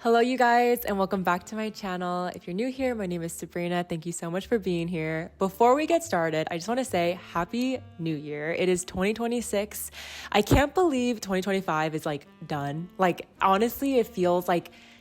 Hello you guys, and welcome back to my channel. If you're new here, my name is Sabrina. Thank you so much for being here. Before we get started, I just want to say Happy New Year. It is 2026. I can't believe 2025 is done. Honestly, it feels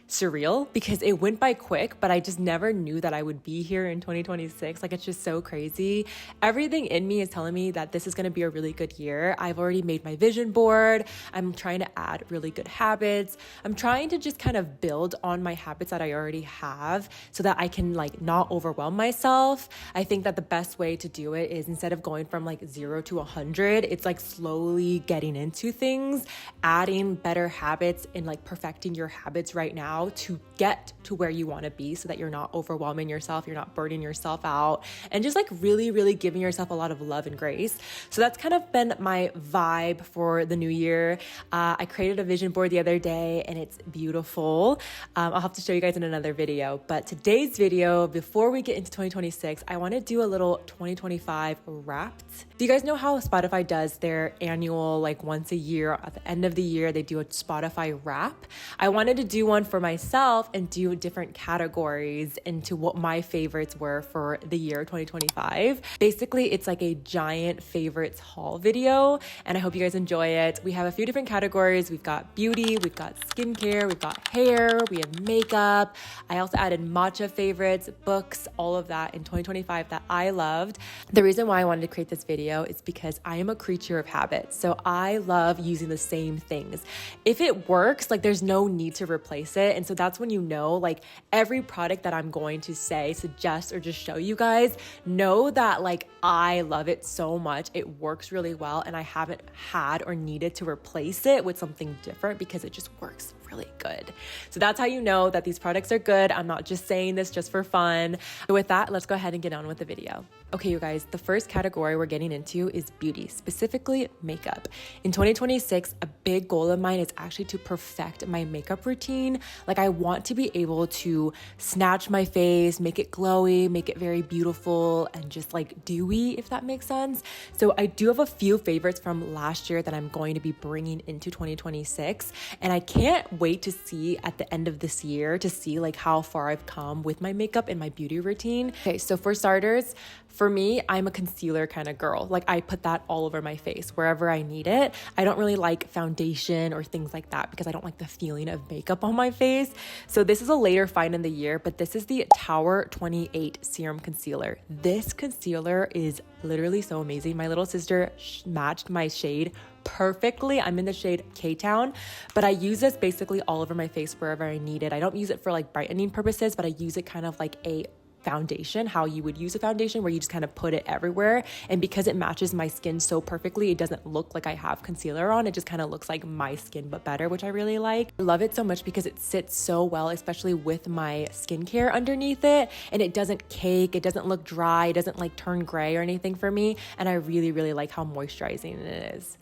surreal because it went by quick, but I just never knew that I would be here in 2026. It's just so crazy. Everything in me is telling me that this is going to be a really good year. I've already made my vision board. I'm trying to add really good habits. I'm trying to just kind of build on my habits that I already have so that I can not overwhelm myself. I think that the best way to do it is instead of going from 0 to 100, it's slowly getting into things, adding better habits and perfecting your habits right now to get to where you want to be so that you're not overwhelming yourself, you're not burning yourself out, and just really giving yourself a lot of love and grace. So that's kind of been my vibe for the new year. I created a vision board the other day and it's beautiful. I'll have to show you guys in another video, but today's video, before we get into 2026, I want to do a little 2025 wrapped. Do you guys know how Spotify does their annual, once a year at the end of the year, they do a Spotify wrap? I wanted to do one for myself and do different categories into what my favorites were for the year 2025. Basically, it's a giant favorites haul video, and I hope you guys enjoy it. We have a few different categories. We've got beauty, we've got skincare, we've got hair, we have makeup. I also added matcha favorites, books, all of that in 2025 that I loved. The reason why I wanted to create this video is because I am a creature of habit. So I love using the same things. If it works, there's no need to replace it. And so that's when you know, every product that I'm going to say, suggest, or just show you guys, know that I love it so much. It works really well, and I haven't had or needed to replace it with something different because it just works really good. So that's how you know that these products are good. I'm not just saying this just for fun. So with that, let's go ahead and get on with the video. Okay, you guys, the first category we're getting into is beauty, specifically makeup. In 2026, a big goal of mine is actually to perfect my makeup routine. I want to be able to snatch my face, make it glowy, make it very beautiful, and just dewy, if that makes sense. So I do have a few favorites from last year that I'm going to be bringing into 2026, and I can't wait to see at the end of this year to see how far I've come with my makeup and my beauty routine. Okay, so for starters, for me, I'm a concealer kind of girl. I put that all over my face wherever I need it. I don't really like foundation or things like that because I don't like the feeling of makeup on my face. So this is a later find in the year, but this is the Tower 28 Serum Concealer. This concealer is literally so amazing. My little sister matched my shade perfectly. I'm in the shade K-Town, but I use this basically all over my face wherever I need it. I don't use it for brightening purposes, but I use it kind of like a foundation, how you would use a foundation where you just kind of put it everywhere. And because it matches my skin so perfectly, it doesn't look like I have concealer on. It just kind of looks like my skin, but better, which I really like. I love it so much because it sits so well, especially with my skincare underneath it. And it doesn't cake, it doesn't look dry, it doesn't turn gray or anything for me. And I really like how moisturizing it is.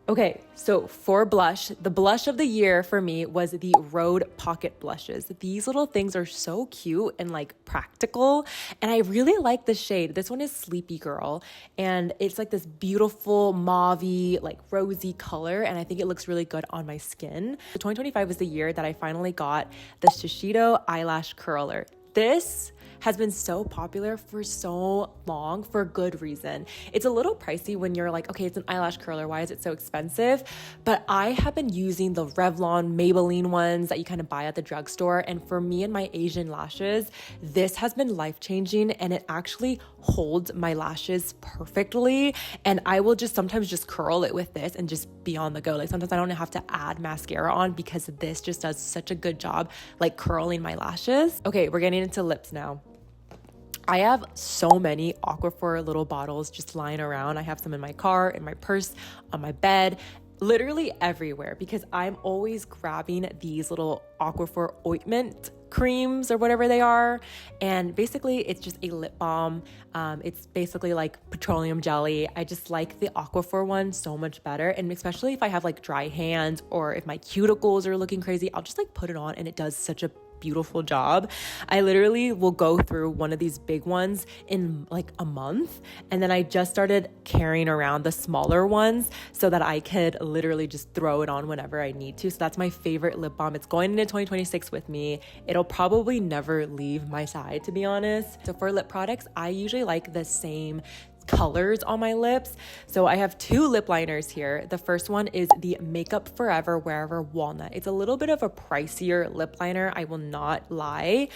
Okay, so for blush, the blush of the year for me was the Rhode Pocket Blushes. These little things are so cute and practical, and I really like the shade. This one is Sleepy Girl, and it's this beautiful mauvey, rosy color, and I think it looks really good on my skin. 2025 was the year that I finally got the Shiseido Eyelash Curler. This has been so popular for so long for good reason. It's a little pricey when you're okay, it's an eyelash curler. Why is it so expensive? But I have been using the Revlon Maybelline ones that you kind of buy at the drugstore. And for me and my Asian lashes, this has been life-changing, and it actually holds my lashes perfectly. And I will just sometimes just curl it with this and just be on the go. Sometimes I don't have to add mascara on because this just does such a good job curling my lashes. Okay, we're getting into lips now. I have so many Aquaphor little bottles just lying around. I have some in my car, in my purse, on my bed, literally everywhere, because I'm always grabbing these little Aquaphor ointment creams or whatever they are. And basically it's just a lip balm. It's basically petroleum jelly. I just like the Aquaphor one so much better. And especially if I have dry hands or if my cuticles are looking crazy, I'll just put it on, and it does such a beautiful job. I literally will go through one of these big ones in like a month, and then I just started carrying around the smaller ones so that I could literally just throw it on whenever I need to. So that's my favorite lip balm. It's going into 2026 with me. It'll probably never leave my side, to be honest. So for lip products, I usually like the same colors on my lips. So I have two lip liners here. The first one is the Makeup Forever Wherever Walnut. It's a little bit of a pricier lip liner, I will not lie.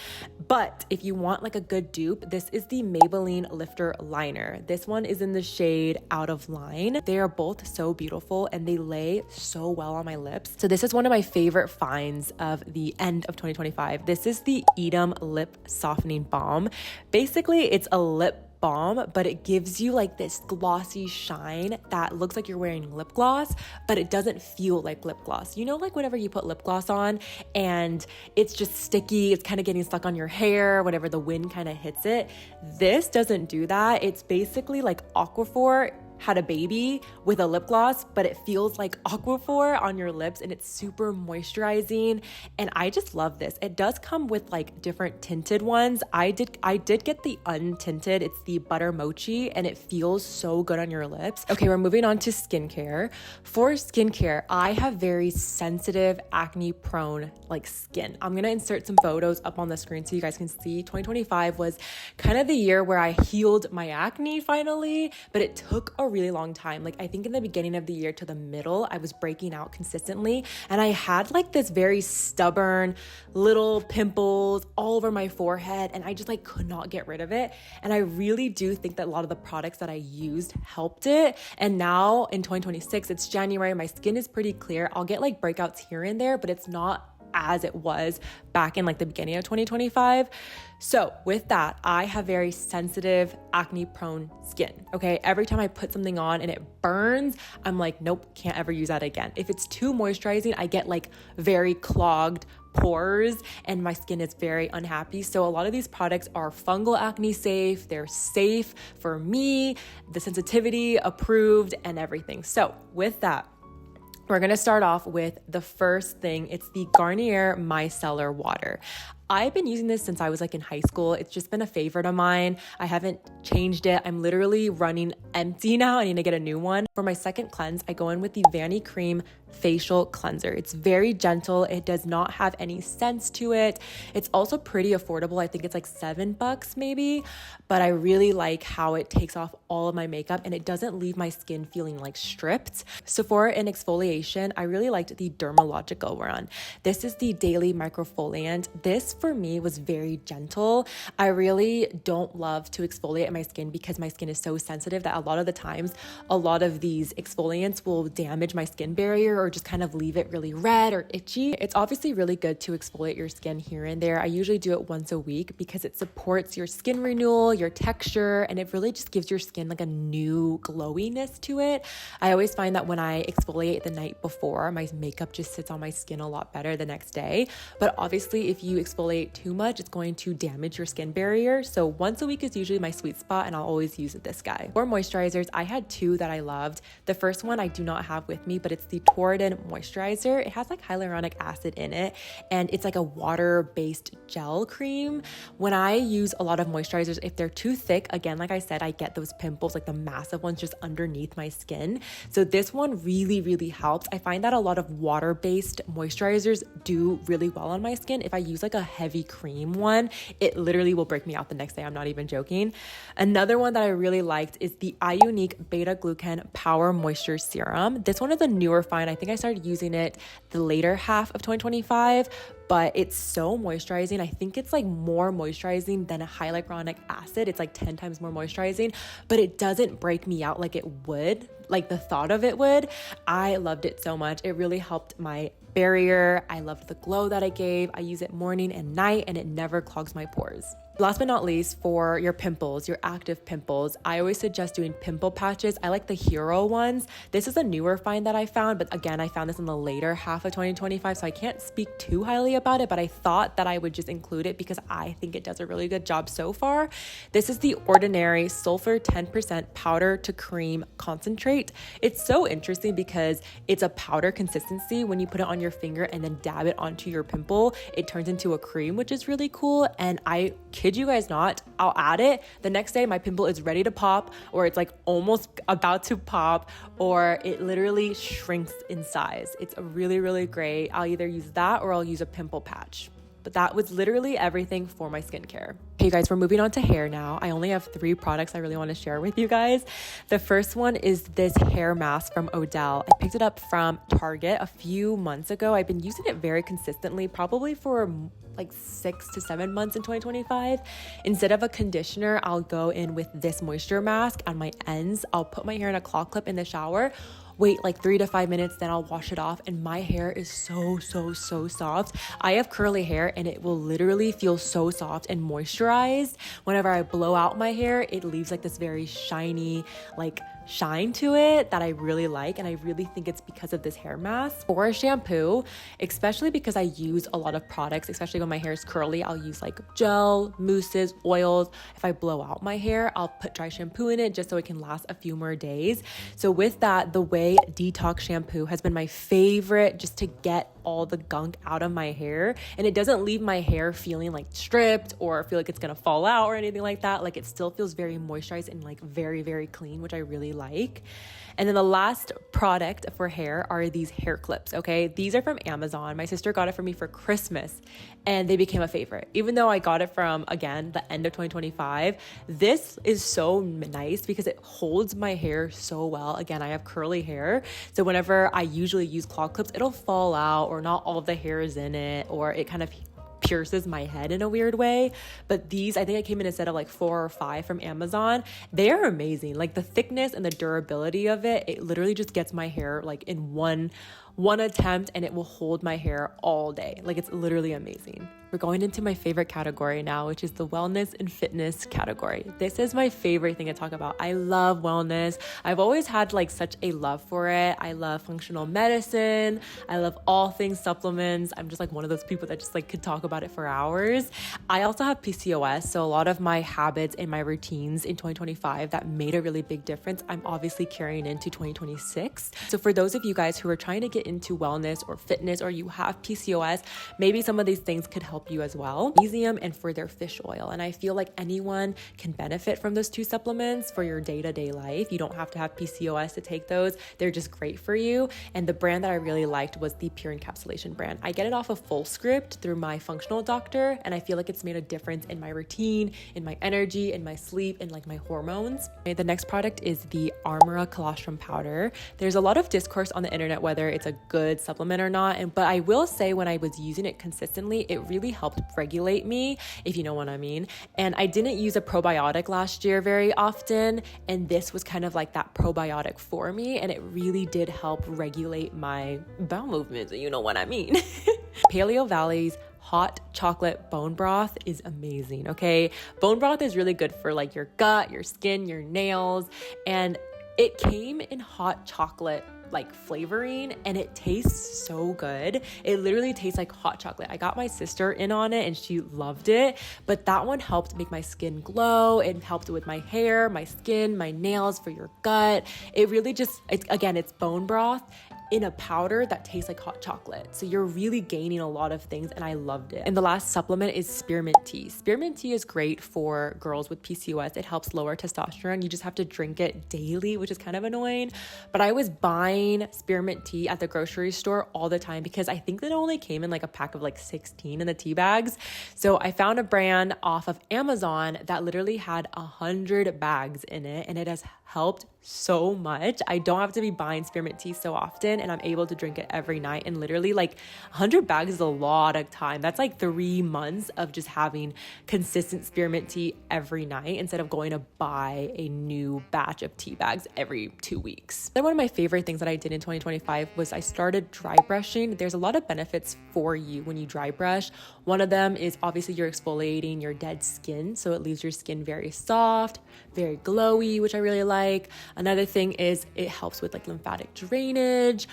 But if you want like a good dupe, this is the Maybelline Lifter Liner. This one is in the shade Out of Line. They are both so beautiful and they lay so well on my lips. So this is one of my favorite finds of the end of 2025. This is the Edam Lip Softening Balm. Basically, it's a lip balm, but it gives you like this glossy shine that looks like you're wearing lip gloss, but it doesn't feel like lip gloss. You know, like whenever you put lip gloss on and it's just sticky, it's kind of getting stuck on your hair whenever the wind kind of hits it. This doesn't do that. It's basically like Aquaphor had a baby with a lip gloss, but it feels like Aquaphor on your lips and it's super moisturizing. And I just love this. It does come with like different tinted ones. I did get the untinted. It's the Butter Mochi and it feels so good on your lips. Okay, we're moving on to skincare. For skincare, I have very sensitive, acne prone like skin. I'm gonna insert some photos up on the screen so you guys can see. 2025 was kind of the year where I healed my acne finally, but it took a really long time. Like I think in the beginning of the year to the middle, I was breaking out consistently and I had like this very stubborn little pimples all over my forehead and I just like could not get rid of it. And I really do think that a lot of the products that I used helped it. And now in 2026, it's January, my skin is pretty clear. I'll get like breakouts here and there, but it's not as it was back in like the beginning of 2025. So with that, I have very sensitive, acne prone skin. Okay. Every time I put something on and it burns, I'm like, nope, can't ever use that again. If it's too moisturizing, I get like very clogged pores and my skin is very unhappy. So a lot of these products are fungal acne safe. They're safe for me, the sensitivity approved and everything. So with that, we're going to start off with the first thing. It's the Garnier Micellar Water. I've been using this since I was like in high school. It's just been a favorite of mine. I haven't changed it. I'm literally running empty now. I need to get a new one. For my second cleanse, I go in with the Vanny Cream Facial Cleanser. It's very gentle. It does not have any scents to it. It's also pretty affordable. I think it's like $7 maybe, but I really like how it takes off all of my makeup and it doesn't leave my skin feeling like stripped. So for an exfoliation, I really liked the Dermalogica one. This is the Daily Microfoliant. This for me was very gentle. I really don't love to exfoliate my skin because my skin is so sensitive that a lot of the times, a lot of these exfoliants will damage my skin barrier or just kind of leave it really red or itchy. It's obviously really good to exfoliate your skin here and there. I usually do it once a week because it supports your skin renewal, your texture, and it really just gives your skin like a new glowiness to it. I always find that when I exfoliate the night before, my makeup just sits on my skin a lot better the next day. But obviously, if you exfoliate too much, it's going to damage your skin barrier. So once a week is usually my sweet spot, and I'll always use this guy. For moisturizers, I had two that I loved. The first one I do not have with me, but it's the Torridon moisturizer. It has like hyaluronic acid in it, and it's like a water-based gel cream. When I use a lot of moisturizers, if they're too thick, again, like I said, I get those pimples, like the massive ones just underneath my skin. So this one really, really helps. I find that a lot of water-based moisturizers do really well on my skin. If I use like a heavy cream one, it literally will break me out the next day. I'm not even joking. Another one that I really liked is the Iunique Beta Glucan Power Moisture Serum. This one is a newer find. I think I started using it the later half of 2025, but it's so moisturizing. I think it's like more moisturizing than a hyaluronic acid. It's like 10 times more moisturizing, but it doesn't break me out like it would, like the thought of it would. I loved it so much. It really helped my barrier. I loved the glow that it gave. I use it morning and night and it never clogs my pores. Last but not least, for your pimples, your active pimples, I always suggest doing pimple patches. I like the Hero ones. This is a newer find that I found, but again, I found this in the later half of 2025, so I can't speak too highly about it, but I thought that I would just include it because I think it does a really good job so far. This is the Ordinary Sulfur 10% Powder to Cream Concentrate. It's so interesting because it's a powder consistency. When you put it on your finger and then dab it onto your pimple, it turns into a cream, which is really cool. And I kid you guys not, I'll add it the next day my pimple is ready to pop, or it's like almost about to pop, or it literally shrinks in size. It's really, really great. I'll either use that or I'll use a pimple patch. But that was literally everything for my skincare. Okay, guys, we're moving on to hair now. I only have 3 products I really want to share with you guys. The first one is this hair mask from Odell. I picked it up from Target a few months ago. I've been using it very consistently, probably for like 6 to 7 months in 2025. Instead of a conditioner, I'll go in with this moisture mask on my ends. I'll put my hair in a claw clip in the shower, wait like 3 to 5 minutes, then I'll wash it off, and my hair is so soft. I have curly hair and it will literally feel so soft and moisturized. Whenever I blow out my hair, it leaves like this very shiny, like shine to it that I really like, and I really think it's because of this hair mask. For a shampoo, especially because I use a lot of products, especially when my hair is curly, I'll use like gel, mousses, oils. If I blow out my hair, I'll put dry shampoo in it just so it can last a few more days. So with that, the Way Detox shampoo has been my favorite, just to get all the gunk out of my hair, and it doesn't leave my hair feeling like stripped or feel like it's gonna fall out or anything like that. Like, it still feels very moisturized and like very clean, which I really like. And then the last product for hair are these hair clips. Okay, these are from Amazon. My sister got it for me for Christmas and they became a favorite, even though I got it from, again, the end of 2025. This is so nice because it holds my hair so well. Again, I have curly hair, so whenever I usually use claw clips, it'll fall out, or not all of the hair is in it, or it kind of pierces my head in a weird way. But these, I think I came in a set of like 4 or 5 from Amazon. They are amazing. Like, the thickness and the durability of it, it literally just gets my hair like in one attempt, and it will hold my hair all day. Like, it's literally amazing. We're going into my favorite category now, which is the wellness and fitness category. This is my favorite thing to talk about. I love wellness. I've always had like such a love for it. I love functional medicine. I love all things supplements. I'm just like one of those people that just like could talk about it for hours. I also have PCOS, so a lot of my habits and my routines in 2025 that made a really big difference, I'm obviously carrying into 2026. So for those of you guys who are trying to get into wellness or fitness, or you have PCOS, maybe some of these things could help you as well. Magnesium and for their fish oil. And I feel like anyone can benefit from those 2 supplements for your day-to-day life. You don't have to have PCOS to take those. They're just great for you. And the brand that I really liked was the Pure Encapsulation brand. I get it off of Full Script through my functional doctor, and I feel like it's made a difference in my routine, in my energy, in my sleep, and like my hormones. Okay, the next product is the Armora Colostrum Powder. There's a lot of discourse on the internet whether it's a good supplement or not, but I will say when I was using it consistently, it really helped regulate me, if you know what I mean. And I didn't use a probiotic last year very often, and this was kind of like that probiotic for me, and it really did help regulate my bowel movements, you know what I mean. Paleo Valley's hot chocolate bone broth is amazing. Okay, bone broth is really good for like your gut, your skin, your nails, and it came in hot chocolate like flavoring, and it tastes so good. It literally tastes like hot chocolate. I got my sister in on it and she loved it, but that one helped make my skin glow. It helped with my hair, my skin, my nails, for your gut. It really just, it's bone broth in a powder that tastes like hot chocolate. So you're really gaining a lot of things, and I loved it. And the last supplement is spearmint tea. Spearmint tea is great for girls with PCOS. It helps lower testosterone. You just have to drink it daily, which is kind of annoying. But I was buying spearmint tea at the grocery store all the time because I think that it only came in like a pack of like 16 in the tea bags. So I found a brand off of Amazon that literally had 100 bags in it, and it has helped so much. I don't have to be buying spearmint tea so often, and I'm able to drink it every night. And literally, like 100 bags is a lot of time. That's like 3 months of just having consistent spearmint tea every night instead of going to buy a new batch of tea bags every 2 weeks. Then one of my favorite things that I did in 2025 was I started dry brushing. There's a lot of benefits for you when you dry brush. One of them is obviously you're exfoliating your dead skin, so it leaves your skin very soft, very glowy, which I really like. Another thing is it helps with like lymphatic drainage.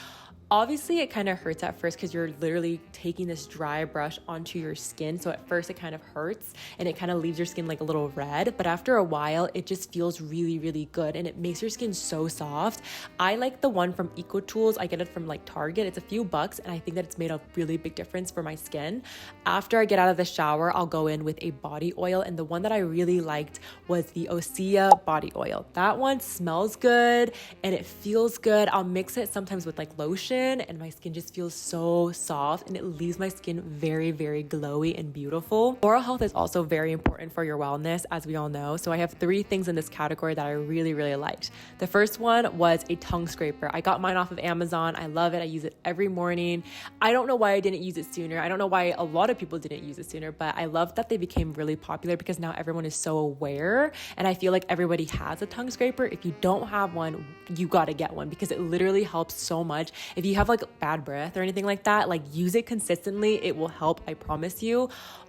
Obviously, it kind of hurts at first because you're literally taking this dry brush onto your skin. So at first it kind of hurts and it kind of leaves your skin like a little red. But after a while, it just feels really, really good and it makes your skin so soft. I like the one from Eco Tools. I get it from like Target. It's a few bucks and I think that it's made a really big difference for my skin. After I get out of the shower, I'll go in with a body oil. And the one that I really liked was the Osea body oil. That one smells good and it feels good. I'll mix it sometimes with like lotion, and my skin just feels so soft and it leaves my skin very, very glowy and beautiful. Oral health is also very important for your wellness, as we all know. So I have 3 things in this category that I really, really liked. The first one was a tongue scraper. I got mine off of Amazon. I love it. I use it every morning. I don't know why I didn't use it sooner. I don't know why a lot of people didn't use it sooner, but I love that they became really popular because now everyone is so aware and I feel like everybody has a tongue scraper. If you don't have one, you got to get one because it literally helps so much. If you have like bad breath or anything like that, like use it consistently. It will help, I promise you.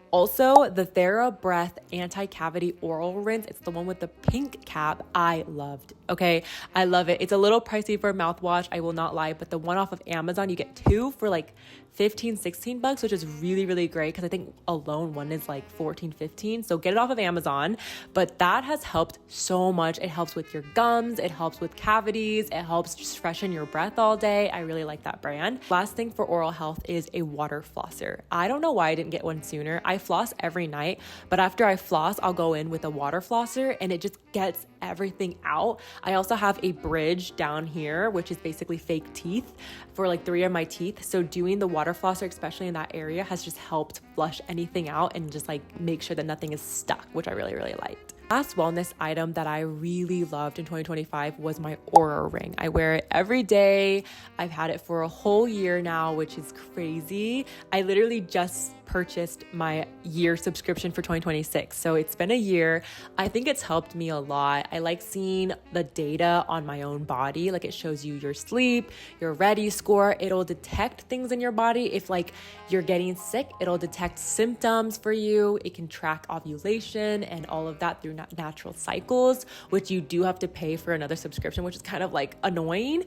Also, the TheraBreath Anti-Cavity Oral Rinse. It's the one with the pink cap. I loved. Okay, I love it. It's a little pricey for a mouthwash, I will not lie, but the one off of Amazon, you get 2 for like 15, 16 bucks, which is really, really great because I think alone one is like 14, 15. So get it off of Amazon. But that has helped so much. It helps with your gums. It helps with cavities. It helps just freshen your breath all day. I really like that brand. Last thing for oral health is a water flosser. I don't know why I didn't get one sooner. I floss every night, but after I floss, I'll go in with a water flosser and it just gets everything out. I also have a bridge down here, which is basically fake teeth for like 3 of my teeth. So doing the water flosser, especially in that area, has just helped flush anything out and just like make sure that nothing is stuck, which I really, really liked. Last wellness item that I really loved in 2025 was my Aura ring. I wear it every day. I've had it for a whole year now, which is crazy. I literally just purchased my year subscription for 2026. So it's been a year. I think it's helped me a lot. I like seeing the data on my own body. Like it shows you your sleep, your ready score. It'll detect things in your body. If like you're getting sick, it'll detect symptoms for you. It can track ovulation and all of that through natural cycles, which you do have to pay for another subscription, which is kind of like annoying,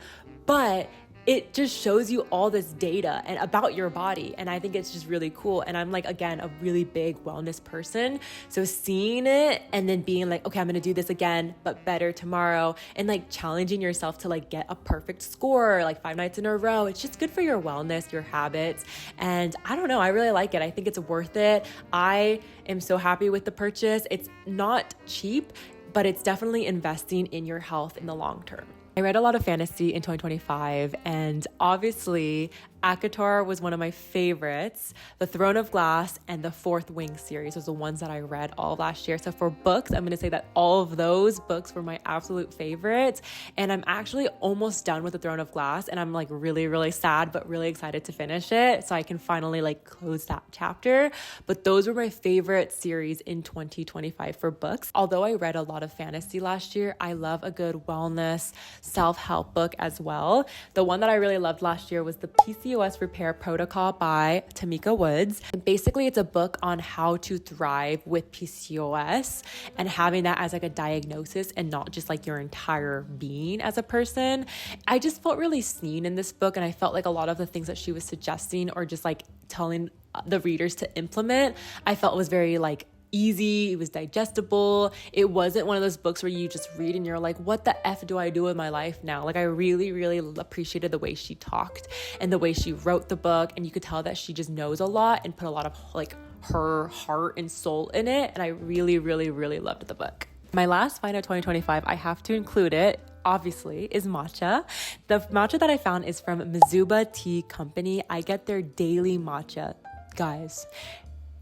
but it just shows you all this data and about your body. And I think it's just really cool. And I'm like, again, a really big wellness person. So seeing it and then being like, okay, I'm going to do this again, but better tomorrow. And like challenging yourself to like get a perfect score, like 5 nights in a row. It's just good for your wellness, your habits. And I don't know, I really like it. I think it's worth it. I am so happy with the purchase. It's not cheap, but it's definitely investing in your health in the long term. I read a lot of fantasy in 2025, and obviously ACOTAR was one of my favorites. The Throne of Glass and the Fourth Wing series was the ones that I read all last year. So for books, I'm going to say that all of those books were my absolute favorites. And I'm actually almost done with the Throne of Glass, and I'm like really, really sad, but really excited to finish it so I can finally like close that chapter. But those were my favorite series in 2025 for books. Although I read a lot of fantasy last year, I love a good wellness self-help book as well. The one that I really loved last year was the PCOS Repair Protocol by Tamika Woods. And basically, it's a book on how to thrive with PCOS and having that as like a diagnosis and not just like your entire being as a person. I just felt really seen in this book, and I felt like a lot of the things that she was suggesting or just like telling the readers to implement, I felt was very like easy. It was digestible. It wasn't one of those books where you just read and you're like, what the F do I do with my life now? Like I really, really appreciated the way she talked and the way she wrote the book. And you could tell that she just knows a lot and put a lot of like her heart and soul in it. And I really, really, really loved the book. My last find of 2025, I have to include it, obviously, is matcha. The matcha that I found is from Mizuba Tea Company. I get their daily matcha. Guys,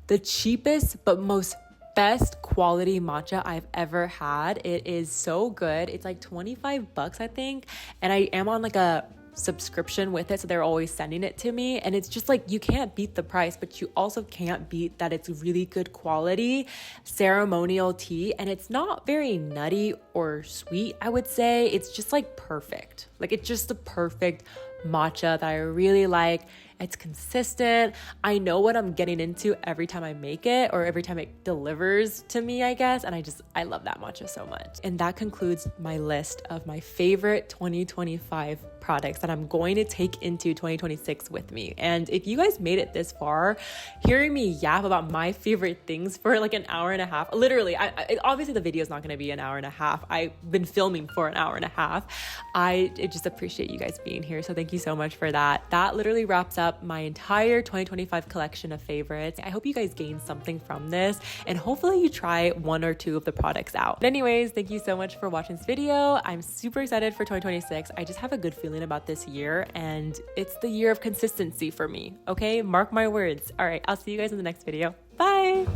the cheapest but most best quality matcha I've ever had. It is so good. It's like 25 bucks, I think. And I am on like a subscription with it, so they're always sending it to me, and it's just like you can't beat the price, but you also can't beat that it's really good quality ceremonial tea, and it's not very nutty or sweet. I would say it's just like perfect. Like it's just the perfect matcha that I really like. It's consistent. I know what I'm getting into every time I make it, or every time it delivers to me, I guess. And I love that matcha so much. And that concludes my list of my favorite 2025 products that I'm going to take into 2026 with me. And if you guys made it this far, hearing me yap about my favorite things for like an hour and a half, literally, obviously the video is not going to be an hour and a half. I've been filming for an hour and a half. I just appreciate you guys being here. So thank you so much for that. That literally wraps up my entire 2025 collection of favorites. I hope you guys gained something from this, and hopefully you try one or two of the products out. But anyways, thank you so much for watching this video. I'm super excited for 2026. I just have a good feeling about this year, and it's the year of consistency for me. Okay, mark my words. All right, I'll see you guys in the next video. Bye.